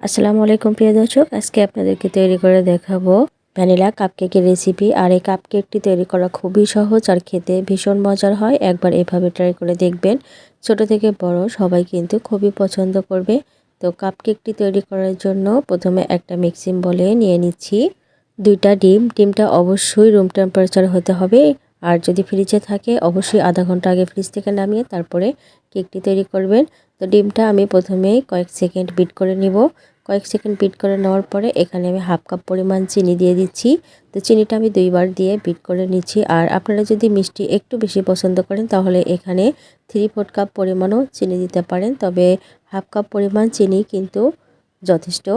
আসসালামু আলাইকুম প্রিয় দর্শক, আজকে আপনাদেরকে তৈরি করে দেখাবো ভ্যানিলা কাপকেকের রেসিপি। আর এই কাপকেকটি তৈরি করা খুবই সহজ আর খেতে ভীষণ মজার হয়। একবার এভাবে ট্রাই করে দেখবেন, ছোট থেকে বড় সবাই কিন্তু খুবই পছন্দ করবে। তো কাপকেকটি তৈরি করার জন্য প্রথমে একটা মিক্সিং বলে নিয়ে নিচ্ছি 2টা ডিম। ডিমটা অবশ্যই রুম টেম্পারেচার হতে হবে, আর যদি ফ্রিজে থাকে অবশ্যই আধা ঘন্টা আগে ফ্রিজ থেকে নামিয়ে তারপরে কেকটি তৈরি করবেন। তো ডিমটা আমি প্রথমে কয়েক সেকেন্ড বিট করে নিব। কয়েক সেকেন্ড বিট করে নেওয়ার পরে এখানে আমি হাফ কাপ পরিমাণ চিনি দিয়ে দিচ্ছি। তো চিনিটা আমি 2বার দিয়ে বিট করে নিচ্ছি। আর আপনারা যদি মিষ্টি একটু বেশি পছন্দ করেন তাহলে এখানে 3/4 কাপ পরিমাণও চিনি দিতে পারেন, তবে হাফ কাপ পরিমাণ চিনি কিন্তু যথেষ্ট।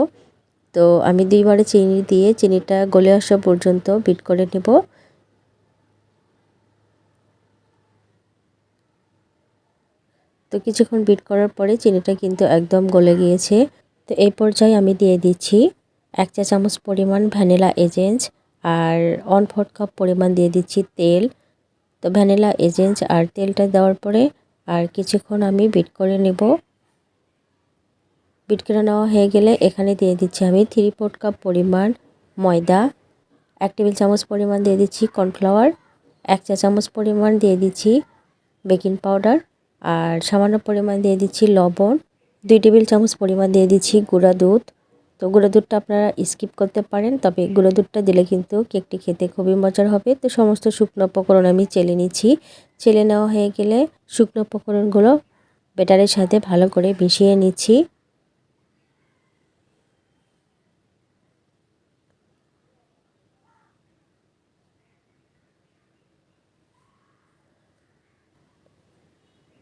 তো আমি 2বারে চিনি দিয়ে চিনিটা গলে আসা পর্যন্ত বিট করে নেব। তো কিছুক্ষণ বিট করার পরে চিনিটা কিন্তু একদম গলে গিয়েছে। তো এই পর্যায়ে আমি দিয়ে দিচ্ছি 1 চা চামচ পরিমাণ ভ্যানিলা এসেন্স আর 1/4 কাপ পরিমাণ দিয়ে দিচ্ছি তেল। তো ভ্যানিলা এসেন্স আর তেলটা দেওয়ার পরে আর কিছুক্ষণ আমি বিট করে নেব। বিট করে নেওয়া হয়ে গেলে এখানে দিয়ে দিচ্ছি আমি 3/4 কাপ পরিমাণ ময়দা, 1 টেবিল চামচ পরিমাণ দিয়ে দিচ্ছি কর্নফ্লাওয়ার, 1 চা চামচ পরিমাণ দিয়ে দিচ্ছি বেকিং পাউডার, আর সামান্য পরিমাণ দিয়ে দিচ্ছি লবণ, 2 টেবিল চামচ পরিমাণ দিয়ে দিচ্ছি গুঁড়া দুধ। তো গুঁড়া দুধটা আপনারা স্কিপ করতে পারেন, তবে গুঁড়া দুধটা দিলে কিন্তু কেকটি খেতে খুবই মজার হবে। তো সমস্ত শুকনো উপকরণ আমি চেলে নিচ্ছি। চেলে নেওয়া হয়ে গেলে শুকনো উপকরণগুলো ব্যাটারের সাথে ভালো করে মিশিয়ে নিচ্ছি।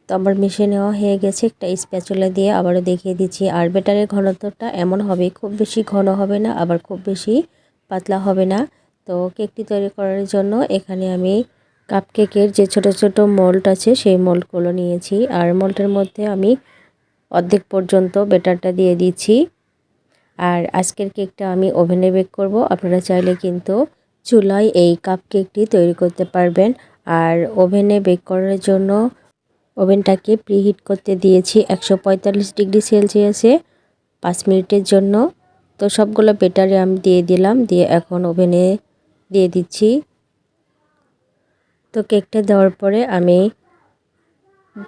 তো আমার মিশিয়ে নেওয়া হয়ে গেছে। একটা স্প্যাচুলা দিয়ে আবারও দেখিয়ে দিচ্ছি। আর ব্যাটারের ঘনত্বটা এমন হবে, খুব বেশি ঘন হবে না আবার খুব বেশি পাতলা হবে না। তো কেকটি তৈরি করার জন্য এখানে আমি কাপকেকের যে ছোট ছোট মোল্ড আছে সেই মোল্ডগুলো নিয়েছি। আর মোল্ডের মধ্যে আমি অর্ধেক পর্যন্ত ব্যাটারটা দিয়ে দিচ্ছি। আর আজকের কেকটা আমি ওভেনে বেক করব। আপনারা চাইলে কিন্তু চুলায় এই কাপকেকটি তৈরি করতে পারবেন। আর ওভেনে বেক করার জন্য ওভেনটাকে প্রিহিট করতে দিয়েছি 145 ডিগ্রি সেলসিয়াসে 5 মিনিটের জন্য। তো সবগুলো ব্যাটারে আমি দিয়ে দিলাম, দিয়ে এখন ওভেনে দিয়ে দিচ্ছি। তো কেকটা দেওয়ার পরে আমি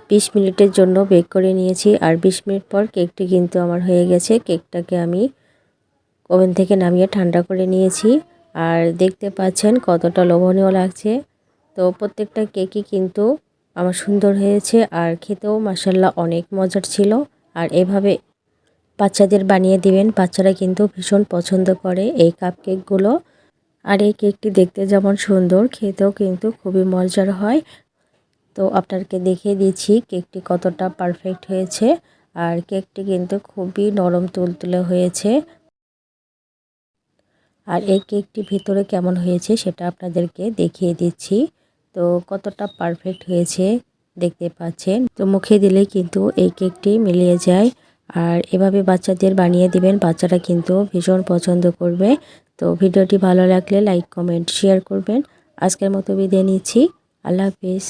20 মিনিটের জন্য বেক করে নিয়েছি। আর 20 মিনিট পর কেকটি কিন্তু আমার হয়ে গেছে। কেকটাকে আমি ওভেন থেকে নামিয়ে ঠান্ডা করে নিয়েছি। আর দেখতে পাচ্ছেন কতটা লোভনীয় লাগছে। তো প্রত্যেকটা কেকই কিন্তু আমার সুন্দর হয়েছে আর খেতেও মাশাআল্লাহ অনেক মজার ছিল। আর এভাবে বাচ্চাদের বানিয়ে দিবেন, বাচ্চারা কিন্তু ভীষণ পছন্দ করে এই কাপকেকগুলো। আর এই কেকটি দেখতে যেমন সুন্দর, খেতেও কিন্তু খুবই মজার হয়। তো আপনাদেরকে দেখিয়ে দিচ্ছি কেকটি কতটা পারফেক্ট হয়েছে। আর কেকটি কিন্তু খুবই নরম তুলতুলে হয়েছে। আর এই কেকটি ভিতরে কেমন হয়েছে সেটা আপনাদেরকে দেখিয়ে দিচ্ছি। তো কতটা পারফেক্ট হয়েছে দেখতে পাচ্ছেন। তো মুখে দিলেই কিন্তু এই কেকটি মিলিয়ে যায়। আর এভাবে বাচ্চাদের বানিয়ে দিবেন, বাচ্চারা কিন্তু ভীষণ পছন্দ করবে। তো ভিডিওটি ভালো লাগলে লাইক কমেন্ট শেয়ার করবেন। আজকের মতো বিদায় নিচ্ছি। আল্লাহ হাফিজ।